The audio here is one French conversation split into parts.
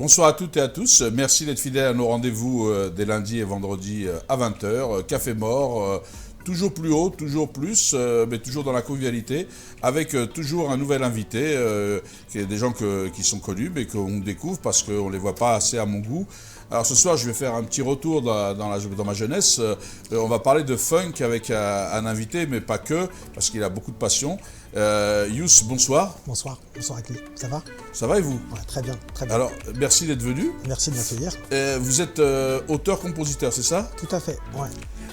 Bonsoir à toutes et à tous. Merci d'être fidèles à nos rendez-vous des lundis et vendredis à 20h. Café Mort, toujours plus haut, toujours plus, mais toujours dans la convivialité, avec toujours un nouvel invité, des gens qui sont connus, mais qu'on découvre parce qu'on ne les voit pas assez à mon goût. Alors ce soir, je vais faire un petit retour dans ma jeunesse. On va parler de funk avec un invité, mais pas que, parce qu'il a beaucoup de passion. Youss, bonsoir. Bonsoir à qui. Ça va? Ça va et vous? Ouais, très bien, très bien. Alors, merci d'être venu. Merci de m'accueillir. Vous êtes auteur-compositeur, c'est ça? Tout à fait, ouais.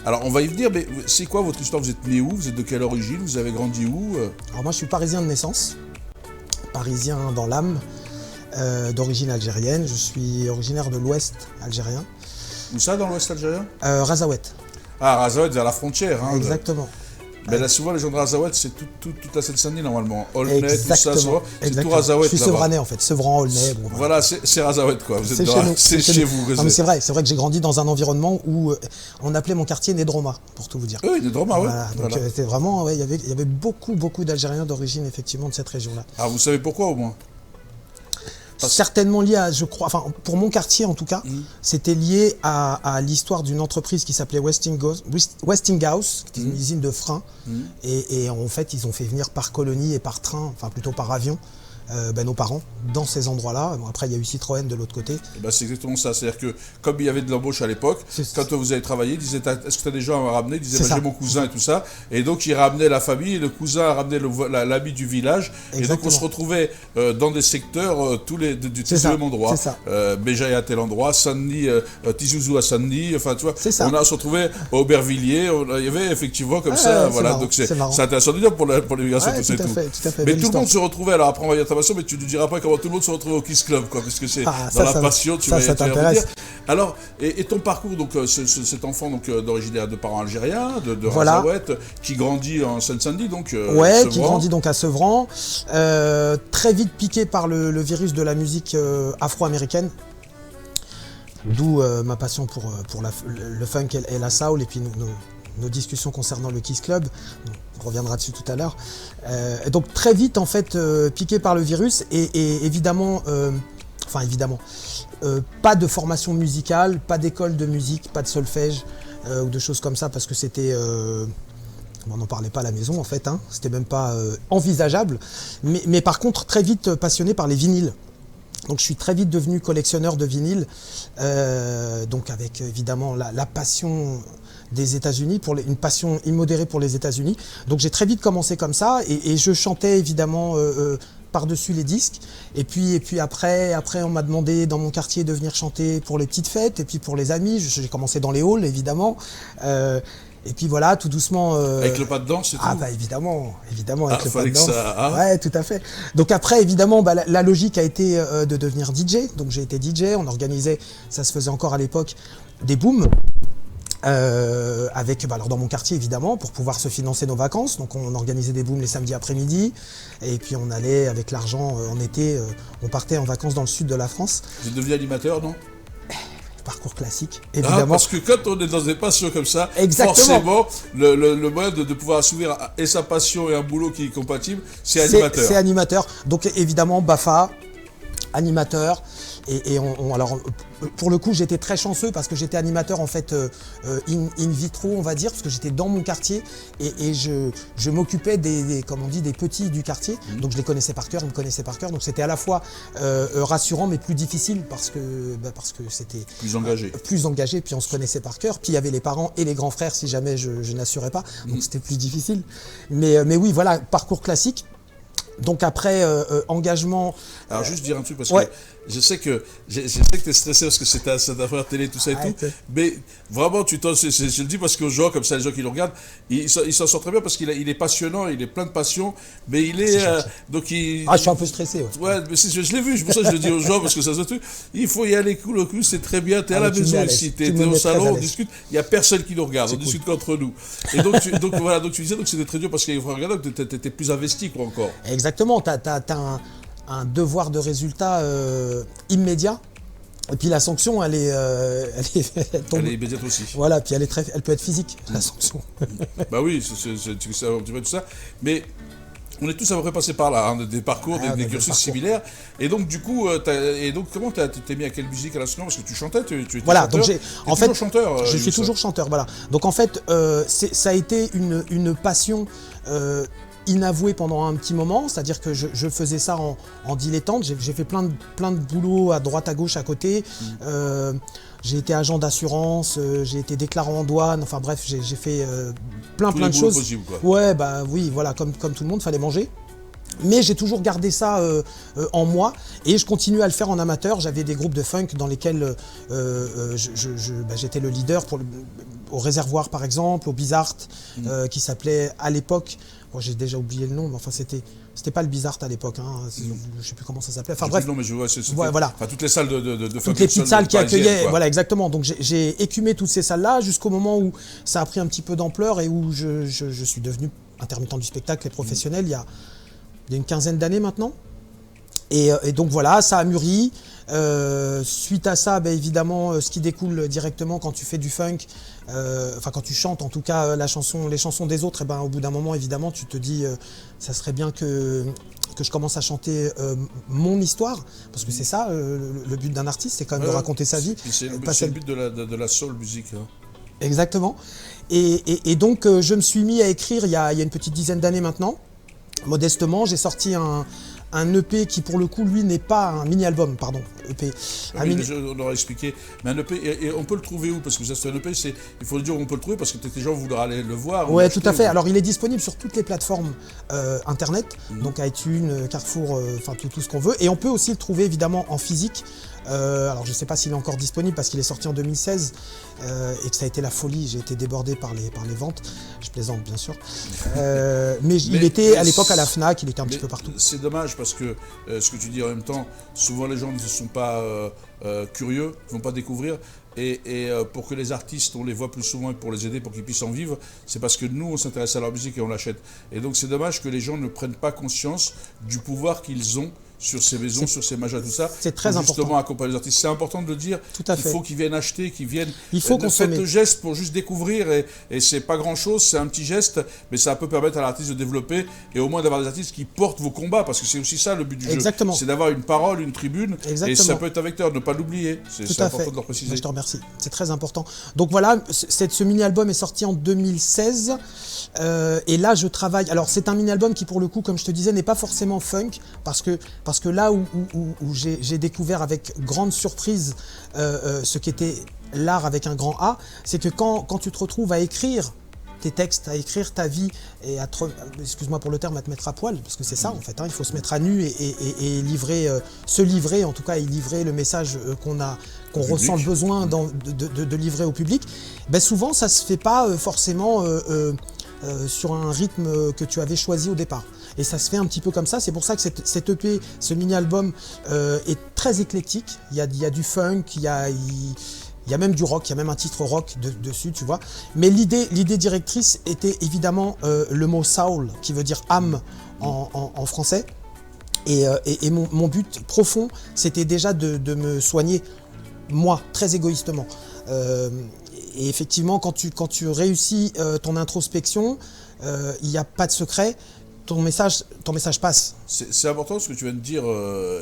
Alors, on va y venir, mais c'est quoi votre histoire? Vous êtes né où? Vous êtes de quelle origine? Vous avez grandi où? Alors moi, je suis parisien de naissance, parisien dans l'âme, d'origine algérienne. Je suis originaire de l'ouest algérien. Où ça, dans l'ouest algérien? Razaouet. Ah, Razaouet, vers la frontière. Hein, exactement. Mais là, souvent, les gens de Razaouet, c'est toute la Seine-Saint-Denis, normalement. Aulnay, tout ça, c'est tout Razaouet. Je suis là-bas. Sevranais, en fait. Sevran, Aulnay. Bon, voilà, c'est Razaouet, quoi. Vous êtes c'est chez vous. Non, mais c'est vrai que j'ai grandi dans un environnement où on appelait mon quartier Nedroma, pour tout vous dire. Oui, Nedroma, oui. Voilà, donc c'était vraiment, il y avait beaucoup d'Algériens d'origine, effectivement, de cette région-là. Ah, vous savez pourquoi, au moins? Certainement lié à, je crois, enfin pour mon quartier en tout cas, c'était lié à l'histoire d'une entreprise qui s'appelait Westinghouse, qui est une usine de freins. Et en fait, ils ont fait venir par colonie et par train, enfin plutôt par avion, nos parents dans ces endroits-là. Bon, après, il y a eu Citroën de l'autre côté. C'est exactement ça. C'est-à-dire que comme il y avait de l'embauche à l'époque, quand vous avez travaillé, ils disaient est-ce que tu as des gens à ramener? Ils disaient j'ai mon cousin et tout ça. Et donc, ils ramenaient la famille, et le cousin ramenait l'ami du village. Exactement. Et donc, on se retrouvait dans des secteurs du même endroit. Béjaïa à tel endroit, Saint-Denis, Tizouzou à Saint-Denis. Enfin, tu vois, on se retrouvait à Aubervilliers. Il y avait effectivement comme ça. Voilà. Donc, c'est intéressant de dire pour l'immigration, tout ça et tout. Mais tout le monde se retrouvait. Alors, après, on va y mais tu ne nous diras pas comment tout le monde se retrouve au Kiss Club, quoi, parce que c'est dans la passion, tu vas y revenir. Alors, et ton parcours, donc, cet enfant d'origine de parents algériens, de Razaouet, qui grandit en Seine-Saint-Denis, donc qui grandit donc à Sevran, très vite piqué par le virus de la musique afro-américaine, d'où ma passion pour le funk et la soul, et puis nos discussions concernant le Kiss Club, on reviendra dessus tout à l'heure. Donc très vite en fait piqué par le virus et évidemment, pas de formation musicale, pas d'école de musique, pas de solfège ou de choses comme ça parce que c'était... on n'en parlait pas à la maison en fait, c'était même pas envisageable. Mais par contre très vite passionné par les vinyles. Donc je suis très vite devenu collectionneur de vinyles, donc avec évidemment la passion des États-Unis, une passion immodérée pour les États-Unis. Donc j'ai très vite commencé comme ça et je chantais évidemment par-dessus les disques. Et puis après on m'a demandé dans mon quartier de venir chanter pour les petites fêtes et puis pour les amis. J'ai commencé dans les halls évidemment. Et puis voilà, tout doucement... Avec le pas de danse et tout? Ah bah évidemment, avec le pas de danse. Ça, ouais, tout à fait. Donc après, évidemment, la logique a été de devenir DJ. Donc j'ai été DJ, on organisait, ça se faisait encore à l'époque, des booms. Alors dans mon quartier évidemment, pour pouvoir se financer nos vacances. Donc on organisait des booms les samedis après-midi. Et puis on allait avec l'argent en été, on partait en vacances dans le sud de la France. Vous êtes devenu animateur, non? Parcours classique, évidemment. Parce que quand on est dans des passions comme ça, exactement, forcément, le moyen de pouvoir assouvir et sa passion et un boulot qui est compatible, c'est animateur. C'est animateur. Donc évidemment, BAFA, animateur. Alors, pour le coup, j'étais très chanceux parce que j'étais animateur en fait in vitro, on va dire, parce que j'étais dans mon quartier et je m'occupais des petits du quartier. Donc je les connaissais par cœur, ils me connaissaient par cœur. Donc c'était à la fois rassurant mais plus difficile parce que c'était plus engagé. Puis on se connaissait par cœur. Puis il y avait les parents et les grands frères si jamais je n'assurais pas. Donc c'était plus difficile. Mais oui, voilà, parcours classique. Donc après, engagement... Alors juste dire un truc, parce que je sais que tu es stressé parce que c'est ta première télé, tout ça et tout, mais vraiment, je le dis parce que aux gens, comme ça, les gens qui le regardent, il s'en sort très bien parce qu'il est passionnant, il est plein de passion, mais il est... je suis un peu stressé. Ouais, mais je l'ai vu, c'est pour ça que je le dis aux gens, parce que ça se trouve, il faut y aller cool, c'est très bien, tu es à la maison ici, tu es au salon, on discute, il n'y a personne qui nous regarde, on discute qu'entre nous. Et donc tu disais que c'était très dur parce qu'il faut regarder, tu étais plus investi quoi encore. Exactement, tu as un devoir de résultat immédiat. Et puis la sanction, elle tombe. Elle est immédiate aussi. Voilà, puis elle peut être physique, la sanction. Bah oui, c'est un petit peu tout ça. Mais On est tous à peu près passés par là, hein, des parcours, des cursus similaires. Et donc, du coup, comment t'es mis à quelle musique à l'instrument? Parce que tu chantais, tu étais voilà, chanteur. Donc en fait, chanteur, je suis toujours chanteur, voilà. Donc en fait, ça a été une passion inavouée pendant un petit moment, c'est-à-dire que je faisais ça en dilettante. J'ai fait plein de boulot à droite, à gauche, à côté. J'ai été agent d'assurance, j'ai été déclarant en douane, enfin bref, j'ai fait plein de choses. Possibles, quoi. Ouais, bah oui, voilà, comme tout le monde, fallait manger. Mais j'ai toujours gardé ça en moi et je continue à le faire en amateur. J'avais des groupes de funk dans lesquels j'étais le leader au Réservoir par exemple, au Bizart, qui s'appelait à l'époque, j'ai déjà oublié le nom, mais enfin c'était pas le Bizart à l'époque, hein, je sais plus comment ça s'appelait. Enfin bref, non, mais je vois, voilà. Enfin, toutes les salles de funk, toutes les petites salles qui accueillaient, voilà exactement. Donc j'ai écumé toutes ces salles-là jusqu'au moment où ça a pris un petit peu d'ampleur et où je suis devenu intermittent du spectacle et professionnel il y a une quinzaine d'années maintenant. Et donc voilà, ça a mûri. Suite à ça, évidemment, ce qui découle directement quand tu fais du funk, enfin quand tu chantes en tout cas les chansons des autres, au bout d'un moment, évidemment, tu te dis ça serait bien que je commence à chanter mon histoire, parce que c'est ça, le but d'un artiste, c'est quand même de raconter sa vie. C'est le but de la soul music. Hein. Exactement. Et donc, je me suis mis à écrire il y a une petite dizaine d'années maintenant. Modestement, j'ai sorti un EP qui, pour le coup, lui, n'est pas un mini-album, pardon. EP. On leur a expliqué. Mais un EP, et on peut le trouver où? Parce que ça, c'est un EP, il faut le dire où on peut le trouver, parce que peut-être les gens voudraient aller le voir. Ouais, tout à fait. Alors, il est disponible sur toutes les plateformes internet, donc iTunes, Carrefour, enfin tout ce qu'on veut. Et on peut aussi le trouver, évidemment, en physique. Alors, je ne sais pas s'il est encore disponible, parce qu'il est sorti en 2016 et que ça a été la folie. J'ai été débordé par les ventes. Je plaisante, bien sûr. Mais il était à l'époque à la Fnac, il était un petit peu partout. C'est dommage parce que ce que tu dis en même temps, souvent les gens ne sont pas curieux, ne vont pas découvrir. Et pour que les artistes, on les voit plus souvent et pour les aider, pour qu'ils puissent en vivre, c'est parce que nous, on s'intéresse à leur musique et on l'achète. Et donc c'est dommage que les gens ne prennent pas conscience du pouvoir qu'ils ont sur ces maisons, sur ces majas, tout ça. C'est très important. Justement accompagner les artistes. C'est important de le dire. Tout à fait. Il faut qu'ils viennent acheter, qu'ils viennent. Il faut consommer. Faites le geste pour juste découvrir et c'est pas grand chose, c'est un petit geste, mais ça peut permettre à l'artiste de développer et au moins d'avoir des artistes qui portent vos combats, parce que c'est aussi ça le but du Exactement. jeu. C'est d'avoir une parole, une tribune. Exactement. Et ça peut être un vecteur, ne pas l'oublier. C'est important de le préciser. Moi, je te remercie. C'est très important. Donc voilà, ce mini-album est sorti en 2016. Et là, je travaille. Alors, c'est un mini-album qui, pour le coup, comme je te disais, n'est pas forcément funk, parce que là où j'ai découvert avec grande surprise ce qu'était l'art avec un grand A, c'est que quand tu te retrouves à écrire tes textes, à écrire ta vie et excuse-moi pour le terme, à te mettre à poil, parce que c'est ça en fait, hein, il faut se mettre à nu et livrer, se livrer en tout cas, et livrer le message qu'on ressent le besoin de livrer au public. Souvent ça se fait pas forcément sur un rythme que tu avais choisi au départ. Et ça se fait un petit peu comme ça, c'est pour ça que cet EP, ce mini-album est très éclectique. Il y a du funk, il y a même du rock, il y a même un titre rock dessus, tu vois. Mais l'idée directrice était évidemment le mot soul, qui veut dire âme en français. Et mon but profond, c'était déjà de me soigner, moi, très égoïstement. Et effectivement, quand tu réussis ton introspection, il n'y a pas de secret. Ton message passe. C'est important ce que tu viens de dire,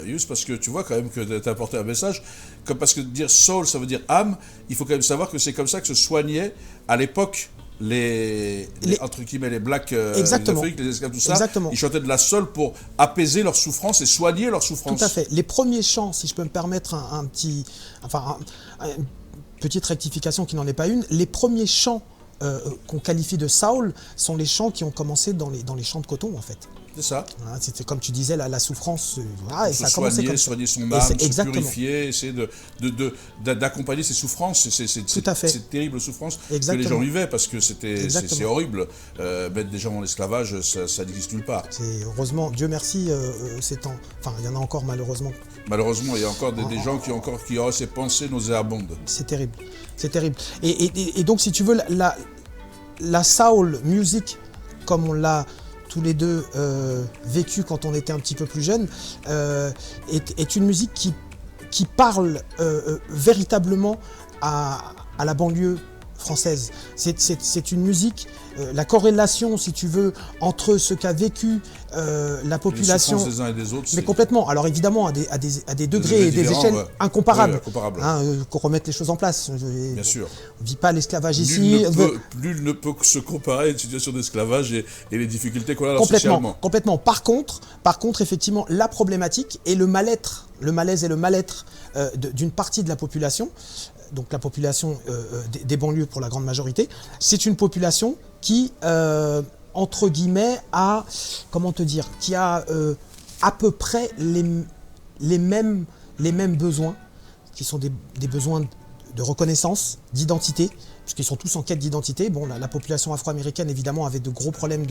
Yus, parce que tu vois quand même que tu as apporté un message. Parce que dire soul, ça veut dire âme. Il faut quand même savoir que c'est comme ça que se soignaient à l'époque entre guillemets, les blacks, les Afriques, les esclaves, tout ça. Exactement. Ils chantaient de la soul pour apaiser leur souffrance et soigner leur souffrance. Tout à fait. Les premiers chants, si je peux me permettre une petite rectification qui n'en est pas une, les premiers chants qu'on qualifie de soul sont les chants qui ont commencé dans les champs de coton en fait. C'est ça. Voilà, c'était comme tu disais, la souffrance, et ça a commencé comme ça. Soigner son âme, se purifier, essayer d'accompagner ses souffrances, ces terribles souffrances que les gens vivaient, parce que c'est horrible. Mettre des gens en esclavage, ça n'existe nulle part. Heureusement, Dieu merci, ces temps. Enfin, il y en a encore malheureusement. Malheureusement, il y a encore des gens qui auraient ces pensées nauséabondes. C'est terrible, c'est terrible. Et donc, si tu veux, la soul music, comme on l'a tous les deux vécu quand on était un petit peu plus jeune, est une musique qui parle véritablement à la banlieue française. C'est une musique, la corrélation, si tu veux, entre ce qu'a vécu la population... Les souffrances des uns et des autres. Mais complètement. Alors évidemment, à des degrés et des échelles incomparables. Qu'on remette les choses en place. Bien sûr. On ne vit pas l'esclavage ici. Nul ne peut se comparer à une situation d'esclavage et les difficultés qu'on a là socialement. Complètement. Par contre, effectivement, la problématique et le mal-être, le malaise et le mal-être d'une partie de la population, donc la population des banlieues pour la grande majorité, c'est une population qui, entre guillemets, a, qui a à peu près les mêmes besoins, qui sont des besoins de reconnaissance, d'identité, puisqu'ils sont tous en quête d'identité. Bon, la population afro-américaine, évidemment, avait de gros problèmes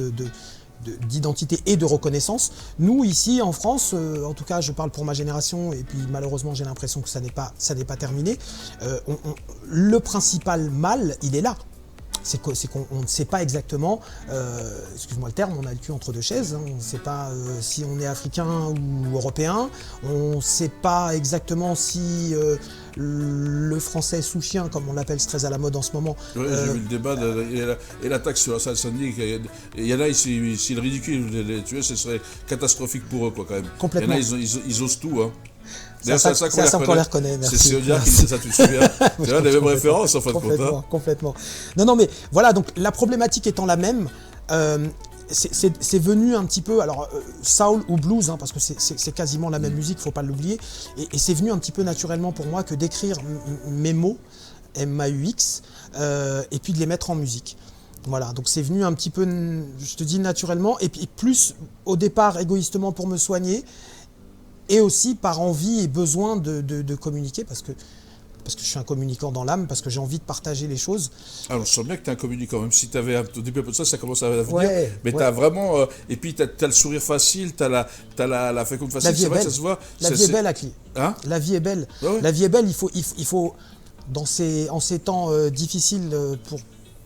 d'identité et de reconnaissance. Nous, ici, en France, en tout cas, je parle pour ma génération, et puis malheureusement, j'ai l'impression que ça n'est pas terminé. Le principal mal, il est là. C'est qu'on ne sait pas exactement, excuse-moi le terme, on a le cul entre deux chaises, hein, on ne sait pas si on est africain ou européen, on ne sait pas exactement si le français sous chien, comme on l'appelle, c'est très à la mode en ce moment. Oui, j'ai vu le débat et l'attaque sur Hassan Sandy. Il y en a, si le ridicule de les tuer, ce serait catastrophique pour eux, quoi, quand même. Complètement. Il y en a, ils osent tout, hein. C'est ça qu'on les reconnaît, merci. C'est Odia qui disait ça, tu te souviens. C'est vrai, les mêmes références, en fait. Complètement. Non, mais voilà, donc la problématique étant la même, c'est venu un petit peu, alors soul ou blues, hein, parce que c'est quasiment la même musique, il ne faut pas l'oublier, et c'est venu un petit peu naturellement pour moi que d'écrire mes mots, M-A-U-X, et puis de les mettre en musique. Voilà, donc c'est venu un petit peu, je te dis, naturellement, et puis plus au départ égoïstement pour me soigner, et aussi par envie et besoin de communiquer, parce que je suis un communicant dans l'âme, parce que j'ai envie de partager les choses. Alors, je sens bien que tu es un communicant, même si tu avais un début un peu de ça commence à venir. Mais tu as vraiment... et puis, tu as le sourire facile, tu as la féconde facile. C'est vrai que ça se voit. La vie est belle, Akli. Hein? La vie est belle. Ouais. La vie est belle, il faut en ces temps difficiles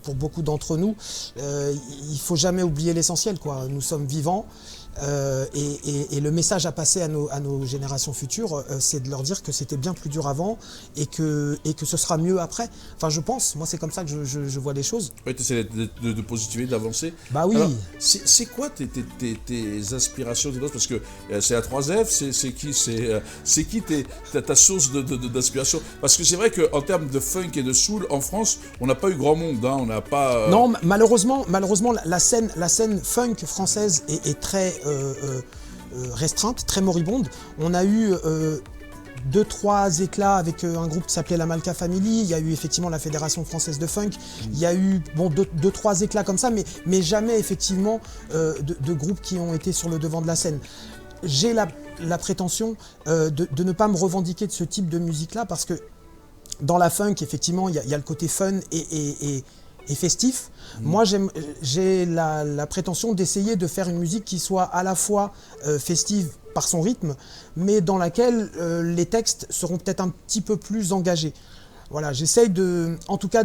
pour beaucoup d'entre nous, il ne faut jamais oublier l'essentiel, quoi. Nous sommes vivants. Et le message à passer à nos générations futures, c'est de leur dire que c'était bien plus dur avant et que ce sera mieux après. Enfin, je pense, moi c'est comme ça que je vois les choses. Oui, tu essaies de positiver, d'avancer. Bah oui. C'est quoi tes aspirations, parce que c'est la 3F, c'est qui ta source d'inspiration? Parce que c'est vrai qu'en termes de funk et de soul, en France, on n'a pas eu grand monde, hein, on n'a pas... Non, malheureusement, la scène funk française est très... restreinte, très moribonde. On a eu 2-3 éclats avec un groupe qui s'appelait la Malka Family. Il y a eu effectivement la Fédération Française de Funk. Il y a eu 2-3 éclats comme ça, mais jamais effectivement de groupes qui ont été sur le devant de la scène. J'ai la prétention de ne pas me revendiquer de ce type de musique-là, parce que dans la funk, effectivement, il y a le côté fun et festif. Moi, j'ai la prétention d'essayer de faire une musique qui soit à la fois festive par son rythme, mais dans laquelle les textes seront peut-être un petit peu plus engagés. Voilà, j'essaye en tout cas,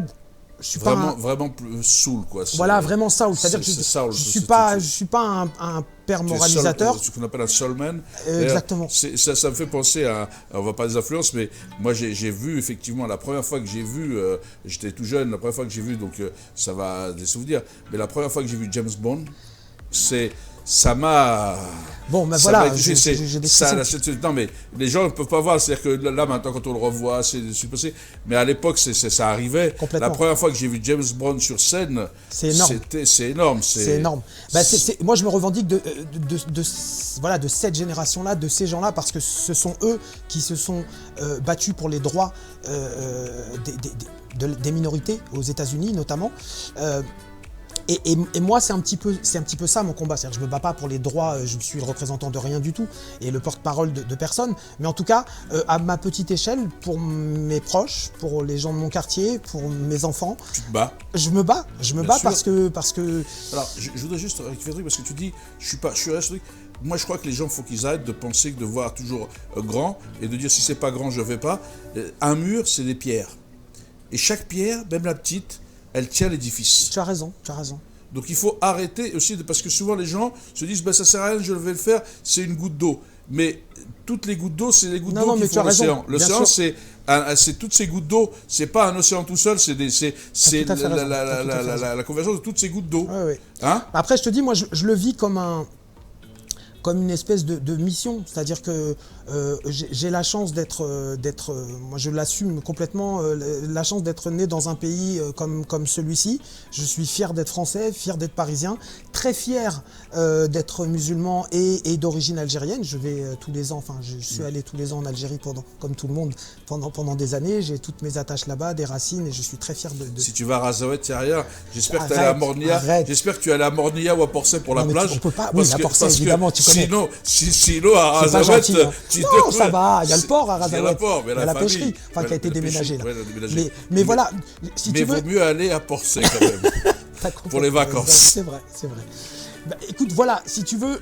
je suis vraiment plus soul, quoi. Voilà, vraiment soul. C'est-à-dire que je suis pas un père moralisateur. Ce qu'on appelle un soulman. Exactement. Ça me fait penser à, on va pas des influences, mais moi j'ai vu effectivement la première fois que j'ai vu, j'étais tout jeune, la première fois que j'ai vu, donc ça va des souvenirs, mais la première fois que j'ai vu James Bond, ça m'a... Bon, mais voilà, non, mais les gens ne peuvent pas voir, c'est-à-dire que là, maintenant, quand on le revoit, c'est passé. Mais à l'époque, ça arrivait. Complètement. La première fois que j'ai vu James Bond sur scène, c'est énorme. C'est énorme. C'est énorme. Moi, je me revendique de cette génération-là, de ces gens-là, parce que ce sont eux qui se sont battus pour les droits des minorités, aux États-Unis notamment. Et moi, c'est un petit peu ça mon combat. C'est-à-dire que je ne me bats pas pour les droits, je ne suis le représentant de rien du tout et le porte-parole de personne. Mais en tout cas, à ma petite échelle, pour mes proches, pour les gens de mon quartier, pour mes enfants. Tu te bats? Je me bats parce que... Alors, je voudrais juste rectifier un truc, parce que tu dis, je suis resté. Moi, je crois que les gens, il faut qu'ils arrêtent de penser, de voir toujours grand et de dire si c'est pas grand, je ne vais pas. Un mur, c'est des pierres. Et chaque pierre, même la petite, elle tient l'édifice. Tu as raison. Donc il faut arrêter aussi, parce que souvent les gens se disent ça sert à rien, je vais le faire, c'est une goutte d'eau. Mais toutes les gouttes d'eau, c'est les gouttes Non, d'eau mais qui tu as font raison, l'océan. bien L'océan, sûr. c'est toutes ces gouttes d'eau. C'est pas un océan tout seul, c'est tout à fait raison, t'as tout à fait raison. la convergence de toutes ces gouttes d'eau. Ouais, ouais. Hein? Après, je te dis, moi, je le vis comme une espèce de mission, c'est-à-dire que j'ai la chance d'être, moi je l'assume complètement, la chance d'être né dans un pays comme celui-ci. Je suis fier d'être français, fier d'être parisien, très fier d'être musulman et d'origine algérienne. Je vais tous les ans, enfin je suis allé tous les ans en Algérie comme tout le monde pendant des années. J'ai toutes mes attaches là-bas, des racines, et je suis très fier de... Si tu vas à Razaouet, c'est rien. J'espère que tu es allé à Mornia. Arrête. J'espère que tu es allé à Mornia ou à Porcé pour la plage. On peut pas, oui, à Porcé, parce évidemment, tu connais. Sinon, à C'est pas Razaouet, gentil, hein. Non, ça va, il y a le port à Il y a Razaouet. le port, mais Il y a la famille. pêcherie, enfin qui a été déménagée là. Ouais, déménagée. Mais voilà, si Mais tu veux... vaut mieux aller à Porcé quand même. Pour les vacances. C'est vrai, c'est vrai. Bah, écoute, voilà, si tu veux,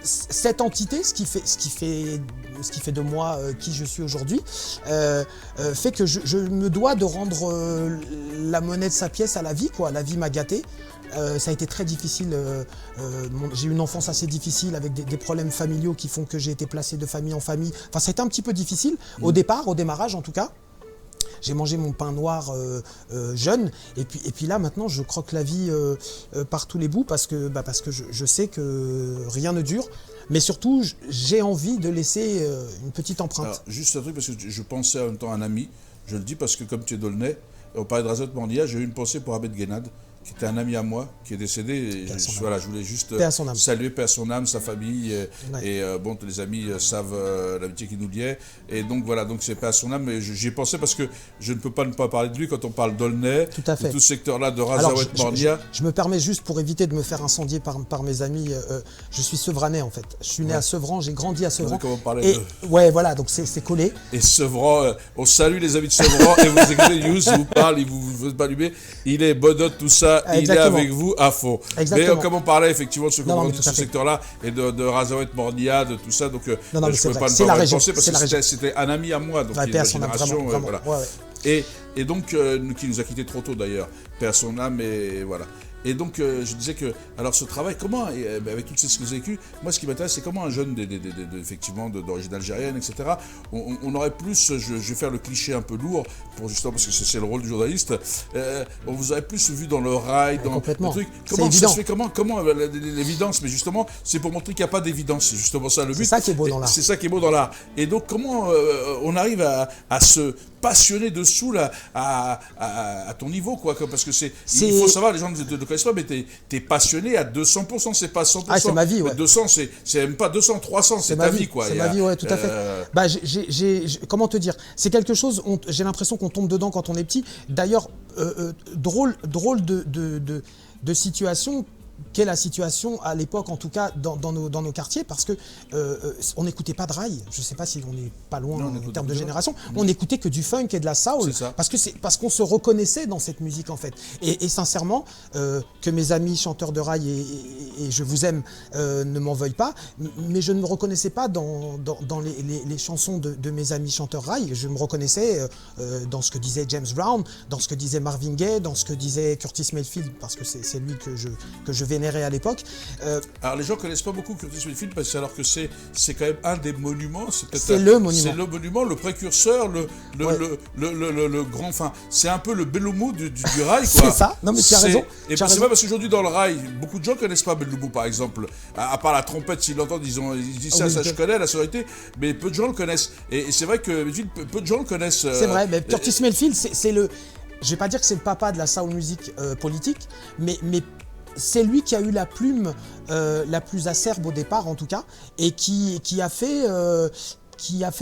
cette entité, ce qui fait de moi qui je suis aujourd'hui, fait que je me dois de rendre la monnaie de sa pièce à la vie, quoi. La vie m'a gâté. Ça a été très difficile. J'ai eu une enfance assez difficile avec des problèmes familiaux qui font que j'ai été placé de famille en famille. Enfin, ça a été un petit peu difficile au démarrage en tout cas. J'ai mangé mon pain noir jeune, et puis là maintenant je croque la vie par tous les bouts parce que je sais que rien ne dure, mais surtout j'ai envie de laisser une petite empreinte. Alors, juste un truc, parce que je pensais en même temps à un ami, je le dis parce que comme tu es d'Aulnay, on parlait de Razaouet Mornia, j'ai eu une pensée pour Ahmed Guenad, qui était un ami à moi, qui est décédé. Et je voulais juste saluer paix à son âme, sa famille. Et bon, tous les amis savent l'amitié qui nous liait. Et donc voilà, donc c'est paix à son âme. Mais j'y ai pensé parce que je ne peux pas ne pas parler de lui quand on parle d'Aulnay, de tout ce secteur-là, de Razaouet Mornia. Je me permets juste, pour éviter de me faire incendier par mes amis, je suis Sevranais en fait. Je suis né à Sevran, j'ai grandi à Sevran. Ouais, voilà, donc c'est collé. Et Sevran, on salue les amis de Sevran. Et vous écoutez, Youss vous parle, il vous fait pas allumer. Il est bonheur, tout ça. Il est avec vous à fond. Exactement. Mais comme on parlait effectivement de ce secteur-là et de Razaouet Mornia, de tout ça, donc je ne pouvais pas ne pas penser parce que c'était un ami à moi, donc il y a une génération, voilà. Ouais. Et donc qui nous a quittés trop tôt d'ailleurs, paix à son âme, et voilà. Et donc, je disais que, alors ce travail, comment, avec toutes ces ce que j'ai vécu, moi ce qui m'intéresse, c'est comment un jeune effectivement d'origine algérienne, etc., on aurait plus, je vais faire le cliché un peu lourd, justement parce que c'est le rôle du journaliste, on vous aurait plus vu dans le rail, dans le truc. Comment ça se fait, comment l'évidence, mais justement, c'est pour montrer qu'il n'y a pas d'évidence, c'est justement ça le but. C'est ça qui est beau dans l'art. C'est ça qui est beau dans l'art. Et donc, comment on arrive à se passionner dessous là, à ton niveau, quoi, parce que il faut savoir, les gens ne le connaissent pas, mais t'es passionné à 200%, c'est pas 100%. Ah, c'est ma vie, ouais. 200, c'est même pas 200, 300, c'est ta vie, quoi. C'est ma vie, ouais, tout à fait. Bah, comment te dire, c'est quelque chose, j'ai l'impression qu'on tombe dedans quand on est petit. D'ailleurs, drôle de situation. Qu'est la situation à l'époque, en tout cas dans nos quartiers, parce que on n'écoutait pas de rail. Je ne sais pas si on n'est pas loin en termes de génération. On n'écoutait que du funk et de la soul, parce qu'on se reconnaissait dans cette musique en fait. Et sincèrement, que mes amis chanteurs de rail et je vous aime ne m'en veuillent pas, mais je ne me reconnaissais pas dans les chansons de mes amis chanteurs rail. Je me reconnaissais dans ce que disait James Brown, dans ce que disait Marvin Gaye, dans ce que disait Curtis Mayfield, parce que c'est lui que je vénérais à l'époque. Alors les gens ne connaissent pas beaucoup Curtis Mayfield, alors que c'est quand même un des monuments. C'est le monument. C'est le monument, le précurseur, le grand. Enfin, c'est un peu le Bellomo du rail, quoi. C'est ça. Non mais tu as raison. Et c'est pas parce qu'aujourd'hui dans le rail, beaucoup de gens ne connaissent pas Bellomo, par exemple. À part la trompette, s'ils l'entendent, ils disent ça je connais, la sonorité. Mais peu de gens le connaissent. Et c'est vrai que peu de gens le connaissent. C'est vrai. Mais Curtis Mayfield, c'est le. Je vais pas dire que c'est le papa de la soul music politique, mais c'est lui qui a eu la plume la plus acerbe au départ en tout cas, et qui a fait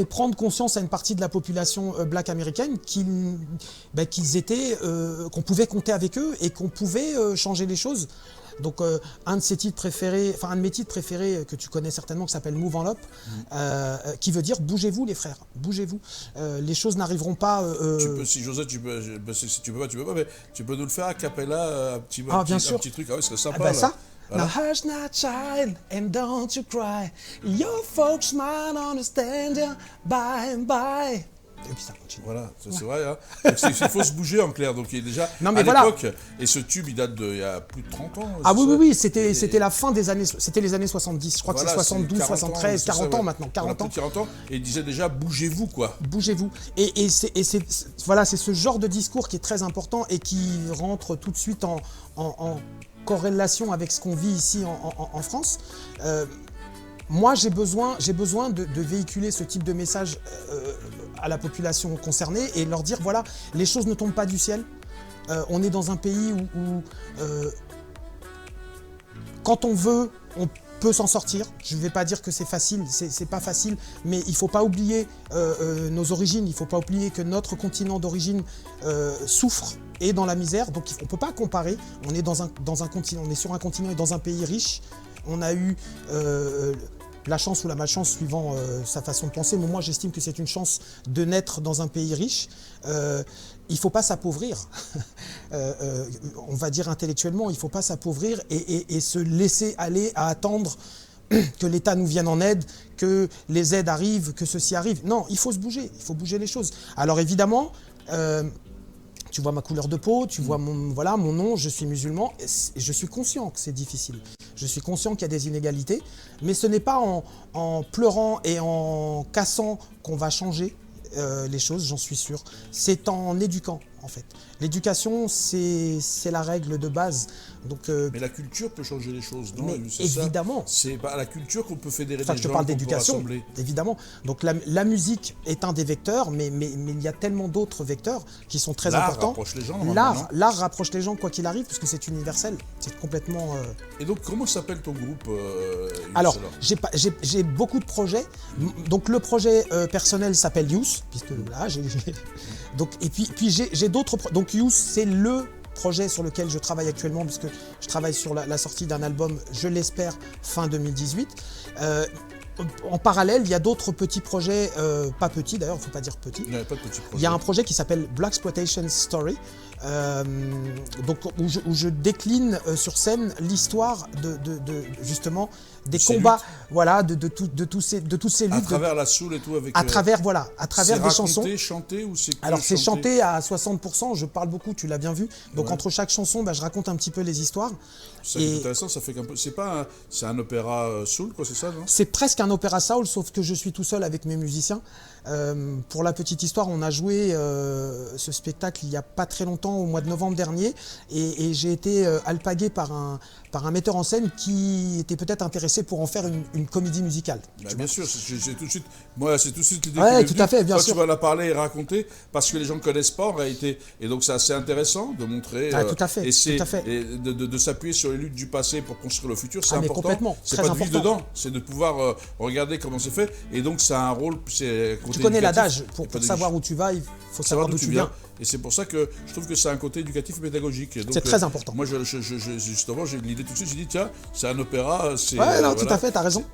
prendre conscience à une partie de la population black américaine qu'ils étaient, qu'on pouvait compter avec eux et qu'on pouvait changer les choses. Donc un de mes titres préférés que tu connais certainement, qui s'appelle Move on Up, qui veut dire bougez-vous les frères, bougez-vous. Les choses n'arriveront pas. Si José, si tu peux pas, mais tu peux nous le faire a cappella, un petit truc, ce serait sympa. Ça. Voilà. Now hush not child and don't you cry. Your folks might understand you by and by. Et puis ça continue. Voilà, c'est vrai. Hein. Donc, il faut se bouger en clair. Donc il est déjà non, mais à voilà. l'époque, et ce tube il date il y a plus de 30 ans. Ah oui, c'était la fin des années, c'était les années 70. Je crois voilà, que c'est 72, 73, 40 ans maintenant. 40 ans. 40 ans. Et il disait déjà bougez-vous quoi. Bougez-vous. Et c'est ce genre de discours qui est très important et qui rentre tout de suite en corrélation avec ce qu'on vit ici en France. Moi, j'ai besoin de véhiculer ce type de message à la population concernée et leur dire, voilà, les choses ne tombent pas du ciel. On est dans un pays où quand on veut, on peut s'en sortir. Je ne vais pas dire que c'est facile, c'est pas facile, mais il ne faut pas oublier nos origines, il ne faut pas oublier que notre continent d'origine souffre et dans la misère. Donc on ne peut pas comparer. On est dans un continent, on est sur un continent et dans un pays riche. On a eu la chance ou la malchance suivant sa façon de penser, mais moi j'estime que c'est une chance de naître dans un pays riche. Il ne faut pas s'appauvrir, on va dire intellectuellement, il ne faut pas s'appauvrir et se laisser aller à attendre que l'État nous vienne en aide, que les aides arrivent, que ceci arrive. Non, il faut se bouger, il faut bouger les choses. Alors évidemment, tu vois ma couleur de peau, tu vois mon nom, je suis musulman, et je suis conscient que c'est difficile. Je suis conscient qu'il y a des inégalités, mais ce n'est pas en pleurant et en cassant qu'on va changer les choses, j'en suis sûr. C'est en éduquant, en fait. L'éducation, c'est la règle de base. Donc, mais la culture peut changer les choses, non? Évidemment. C'est pas à la culture qu'on peut fédérer des gens. Je te parle d'éducation, évidemment. Donc la musique est un des vecteurs, mais il y a tellement d'autres vecteurs qui sont très importants. Rapproche les gens. L'art rapproche les gens quoi qu'il arrive, puisque c'est universel. C'est complètement. Et donc comment s'appelle ton groupe Alors j'ai beaucoup de projets. Donc le projet personnel s'appelle Youth, puisque là donc et puis j'ai d'autres. Donc Youth, c'est le projet sur lequel je travaille actuellement, puisque je travaille sur la sortie d'un album, je l'espère, fin 2018. En parallèle, il y a d'autres petits projets, pas petits d'ailleurs, il ne faut pas dire petits. Il n'y a pas de petits projets. Il y a un projet qui s'appelle Blaxploitation Story, donc où je décline sur scène l'histoire de justement des combats, voilà, de toutes ces luttes. À travers la soul et tout avec. À travers des chansons. C'est chanté ou c'est. Alors c'est chanté à 60%. Je parle beaucoup, tu l'as bien vu. Donc entre chaque chanson, je raconte un petit peu les histoires. C'est intéressant, ça fait qu'un peu. C'est un opéra soul, quoi, c'est ça, non? C'est presque un opéra soul, sauf que je suis tout seul avec mes musiciens. Pour la petite histoire, on a joué ce spectacle il n'y a pas très longtemps, au mois de novembre dernier, et j'ai été alpagué par un metteur en scène qui était peut-être intéressé pour en faire une comédie musicale. Bien sûr, c'est tout de suite. Moi, c'est tout de suite l'idée. Ouais, tout à fait, bien sûr. Tu vas la parler et raconter, parce que les gens ne connaissent pas en réalité, et donc c'est assez intéressant de montrer. Tout à fait. Et de s'appuyer sur les luttes du passé pour construire le futur, c'est important. Complètement. C'est pas de vivre dedans, c'est de pouvoir regarder comment c'est fait, et donc ça a un rôle. Tu connais l'adage, pour savoir où tu vas, il faut savoir d'où tu viens. Et c'est pour ça que je trouve que c'est un côté éducatif et pédagogique. C'est très important. Moi, justement, j'ai l'idée tout de suite, j'ai dit, tiens, c'est un opéra. Non, tout à fait, t'as raison.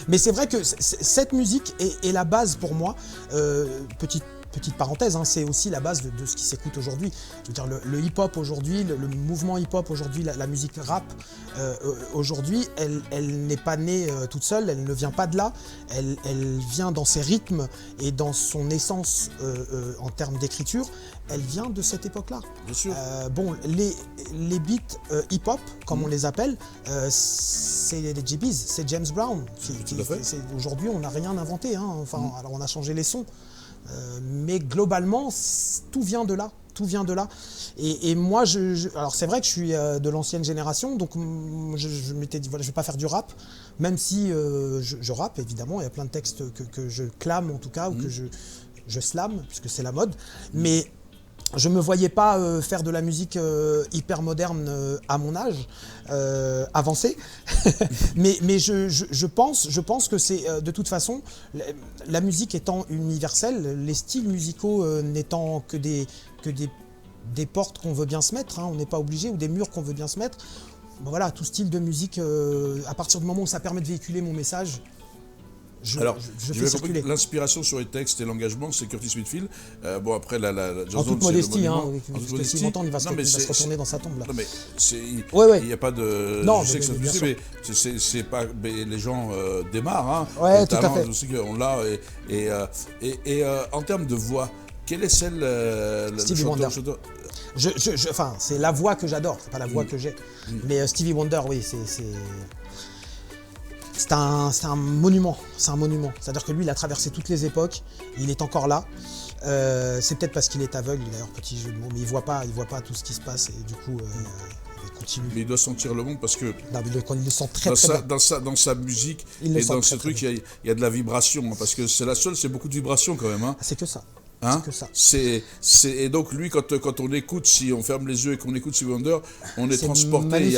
Mais c'est vrai que cette musique est la base pour moi. Petite parenthèse, c'est aussi la base de ce qui s'écoute aujourd'hui. Je veux dire, le hip-hop aujourd'hui, le mouvement hip-hop aujourd'hui, la musique rap aujourd'hui, elle n'est pas née toute seule, elle ne vient pas de là. Elle vient dans ses rythmes et dans son essence en termes d'écriture. Elle vient de cette époque-là. Bien sûr. Les beats hip-hop, comme on les appelle, c'est les GBs, c'est James Brown. Aujourd'hui, on n'a rien inventé. Alors on a changé les sons. Mais globalement, tout vient de là. Et moi, alors c'est vrai que je suis de l'ancienne génération, donc je m'étais dit, voilà, je vais pas faire du rap, même si je rappe, évidemment. Il y a plein de textes que je clame, en tout cas, ou que je slam, puisque c'est la mode. Mais je ne me voyais pas faire de la musique hyper moderne à mon âge avancé, mais je pense que c'est de toute façon, la musique étant universelle, les styles musicaux n'étant que des portes qu'on veut bien se mettre, on n'est pas obligé, ou des murs qu'on veut bien se mettre. Voilà, tout style de musique, à partir du moment où ça permet de véhiculer mon message, Alors, je j'ai fais bien compris circuler. que l'inspiration sur les textes et l'engagement, c'est Curtis Mayfield. Bon, après, En toute modestie, hein, en toute parce que modestie. s'il m'entend, il va Non, mais se retourner dans sa tombe là. Non, mais Ouais. il n'y a pas de... Non, je sais que ça bien se sûr. mais c'est pas... Mais les gens démarrent, hein. Ouais, Les tout à talents, fait. je sais qu'on l'a. Et en termes de voix, quelle est celle... le Stevie Wonder. chanteur Enfin, c'est la voix que j'adore, c'est pas la voix que j'ai. Mais Stevie Wonder, oui, c'est un monument, c'est un monument. C'est-à-dire que lui, il a traversé toutes les époques, il est encore là. C'est peut-être parce qu'il est aveugle, d'ailleurs, petit jeu de mots, mais il voit pas tout ce qui se passe et du coup, il continue. Mais il doit sentir le monde parce que Non, mais il le sent très bien. dans sa musique Il le et sent dans très, ce très truc, il y a de la vibration. Hein, parce que c'est la seule, c'est beaucoup de vibration quand même. Hein. Ah, c'est que ça. Hein, c'est que ça. Et donc lui, quand on écoute, si on ferme les yeux et qu'on écoute Stevie Wonder, on est transporté.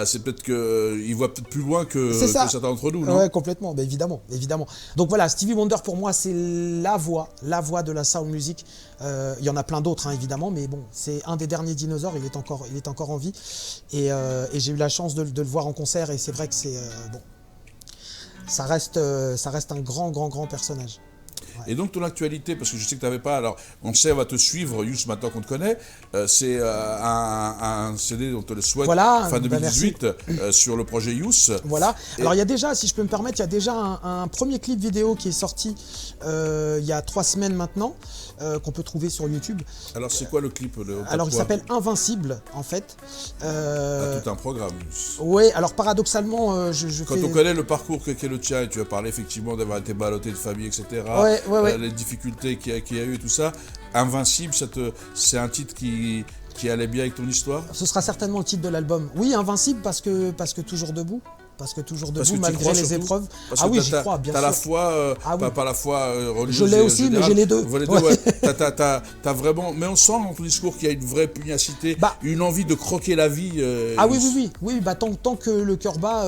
C'est peut-être qu'il voit peut-être plus loin que certains d'entre nous, non? Ouais, complètement, mais évidemment. Donc voilà, Stevie Wonder pour moi c'est la voix de la soul music. Il y en a plein d'autres, hein, évidemment, mais bon, c'est un des derniers dinosaures. Il est encore en vie, et j'ai eu la chance de le voir en concert, et c'est vrai que c'est bon, ça reste un grand personnage. Ouais. Et donc ton actualité, parce que je sais que tu n'avais pas, alors on sait, on va te suivre, Youss, maintenant qu'on te connaît, c'est un CD, on te le souhaite, voilà, fin 2018, sur le projet Youss. Voilà, alors il y a déjà, si je peux me permettre, il y a déjà un premier clip vidéo qui est sorti il y a 3 semaines maintenant, qu'on peut trouver sur YouTube. Alors c'est quoi le clip Alors il s'appelle Invincible, en fait. Tout un programme, Youss. Oui, alors paradoxalement, Quand on connaît le parcours qu'est le tien, et tu as parlé effectivement d'avoir été ballotté de famille, etc., ouais. les difficultés qu'il y a eu et tout ça, Invincible, c'est un titre qui allait bien avec ton histoire? Ce sera certainement le titre de l'album. Oui, Invincible parce que toujours debout. Parce que malgré les épreuves. Ah oui, j'y crois, bien sûr. T'as la foi, pas la foi religieuse. Je l'ai aussi, mais j'ai les deux. Ouais. T'as vraiment, mais on sent dans ton discours qu'il y a une vraie pugnacité, une envie de croquer la vie. Oui. Tant que le cœur bat,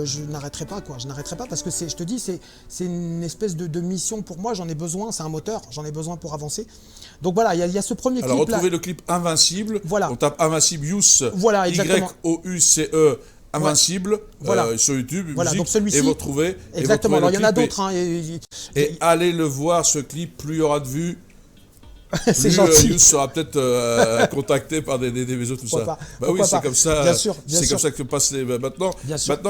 je n'arrêterai pas, quoi. Je n'arrêterai pas parce que je te dis, c'est une espèce de mission pour moi. J'en ai besoin. C'est un moteur. J'en ai besoin pour avancer. Donc voilà, il y a ce premier clip. Alors retrouvez le clip Invincible. Voilà. On tape Invincible Youss. Voilà, exactement. YOUCE. Invincible, sur YouTube, voilà, musique, donc celui-ci, et vous retrouvez. Exactement, alors il y en a d'autres. Et allez le voir, ce clip, plus il y aura de vues, c'est gentil. Youss sera peut-être contacté par des maisons, tout ça. Oui, c'est comme ça. Bien sûr. Comme ça que passent les. Maintenant,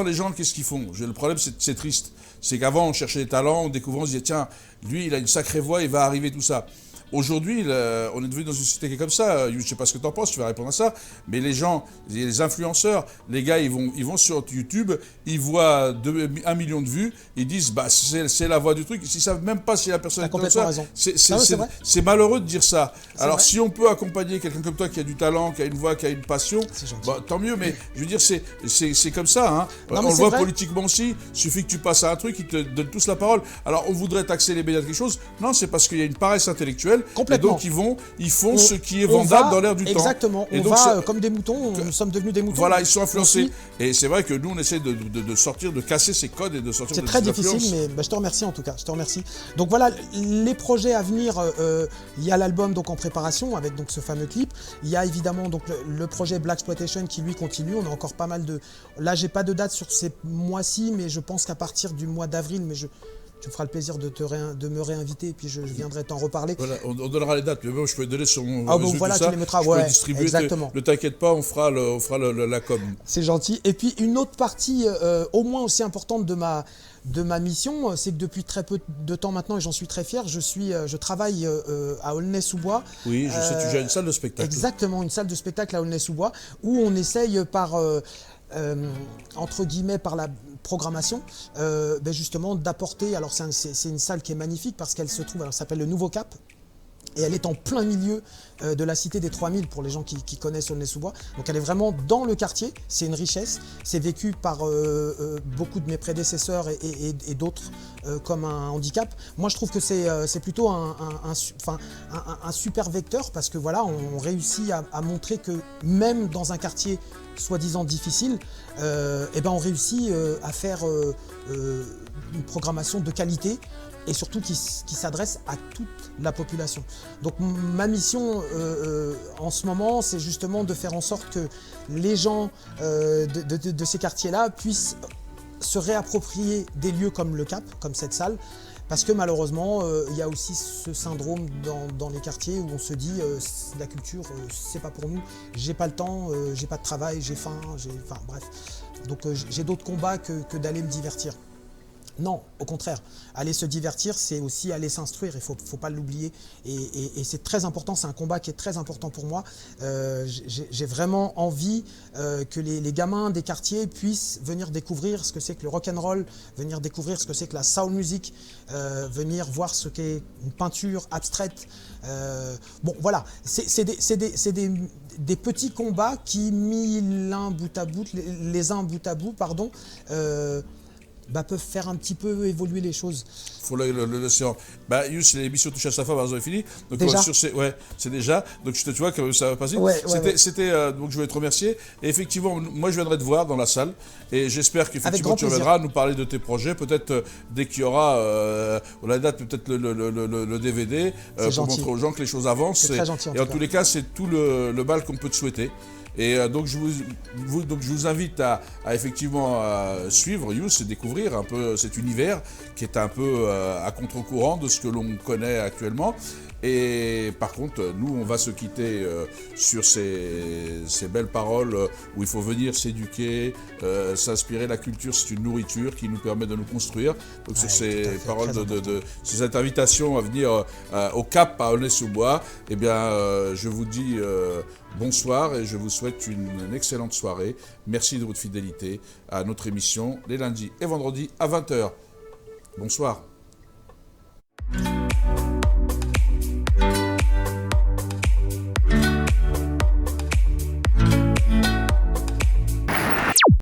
les gens, qu'est-ce qu'ils font? Le problème, c'est triste. C'est qu'avant, on cherchait des talents, on découvrait, on se disait, tiens, lui, il a une sacrée voix, il va arriver, tout ça. Aujourd'hui, on est devenu dans une société qui est comme ça. Je ne sais pas ce que tu en penses, tu vas répondre à ça. Mais les gens, les influenceurs, les gars, ils vont sur YouTube, ils voient 1 million de vues, ils disent, c'est la voix du truc. Ils ne savent même pas si la personne est comme ça. C'est malheureux de dire ça. Alors, si on peut accompagner quelqu'un comme toi qui a du talent, qui a une voix, qui a une passion, tant mieux. Mais je veux dire, c'est comme ça. Hein. On le voit politiquement aussi. Il suffit que tu passes à un truc, ils te donnent tous la parole. Alors, on voudrait taxer les médias de quelque chose. Non, c'est parce qu'il y a une paresse intellectuelle. Complètement. Et donc ils font ce qui est vendable dans l'air du temps. Exactement. On va comme des moutons. Nous sommes devenus des moutons. Voilà, ils sont influencés. Et c'est vrai que nous, on essaie de sortir, de casser ces codes et de sortir de ces influences. C'est très difficile, mais je te remercie en tout cas. Je te remercie. Donc voilà, les projets à venir. Il y a l'album donc en préparation avec donc ce fameux clip. Il y a évidemment donc le projet Blaxploitation qui lui continue. On a encore pas mal de. Là, j'ai pas de date sur ces mois-ci, mais je pense qu'à partir du mois d'avril, tu me feras le plaisir de me réinviter et puis je viendrai t'en reparler. Voilà, on donnera les dates, mais moi je peux les donner sur mon réseau, voilà, tout ça. Tu les mettras, je peux distribuer. Exactement. Ne t'inquiète pas, on fera la com. C'est gentil. Et puis une autre partie au moins aussi importante de ma mission, c'est que depuis très peu de temps maintenant, et j'en suis très fier, je travaille à Aulnay-sous-Bois. Oui, je sais, tu as une salle de spectacle. Exactement, une salle de spectacle à Aulnay-sous-Bois, où on essaye entre guillemets par la programmation, justement d'apporter, alors c'est une salle qui est magnifique parce qu'elle se trouve, elle s'appelle le Nouveau Cap, et elle est en plein milieu de la cité des 3000 pour les gens qui connaissent Aulnay-sous-Bois. Donc elle est vraiment dans le quartier, c'est une richesse, c'est vécu par beaucoup de mes prédécesseurs et d'autres comme un handicap. Moi je trouve que c'est plutôt un super vecteur parce que voilà, on réussit à montrer que même dans un quartier soi-disant difficile, on réussit à faire une programmation de qualité et surtout qui s'adresse à toute la population. Donc ma mission en ce moment, c'est justement de faire en sorte que les gens de ces quartiers-là puissent se réapproprier des lieux comme le Cap, comme cette salle, parce que malheureusement, il y a aussi ce syndrome dans les quartiers où on se dit la culture, c'est pas pour nous, j'ai pas le temps, j'ai pas de travail, j'ai faim, enfin bref. Donc j'ai d'autres combats que d'aller me divertir. Non, au contraire, aller se divertir, c'est aussi aller s'instruire, il faut pas l'oublier. Et c'est très important, c'est un combat qui est très important pour moi. J'ai vraiment envie que les gamins des quartiers puissent venir découvrir ce que c'est que le rock'n'roll, venir découvrir ce que c'est que la soul music, venir voir ce qu'est une peinture abstraite. Bon, voilà, c'est des petits combats qui, mis l'un bout à bout, les uns bout à bout, pardon, peuvent faire un petit peu évoluer les choses. Faut l'océan. Yus, l'émission touche à sa fin, est fini. Donc déjà c'est déjà. Donc tu vois que ça va passer. Donc je vais te remercier. Et effectivement, moi je viendrai te voir dans la salle. Et j'espère qu'effectivement tu reviendras nous parler de tes projets. Peut-être dès qu'il y aura la date, peut-être le DVD pour montrer aux gens que les choses avancent. C'est très gentil. Et en tous les cas, c'est tout le bal qu'on peut te souhaiter. Et donc je vous invite à effectivement suivre Yus et découvrir un peu cet univers qui est un peu à contre-courant de ce que l'on connaît actuellement. Et par contre, nous, on va se quitter sur ces belles paroles où il faut venir s'éduquer, s'inspirer. La culture, c'est une nourriture qui nous permet de nous construire. Donc sur ces paroles, cette invitation à venir au Cap à Aulnay-sous-Bois, eh bien, je vous dis bonsoir et je vous souhaite une excellente soirée. Merci de votre fidélité à notre émission les lundis et vendredis à 20h. Bonsoir.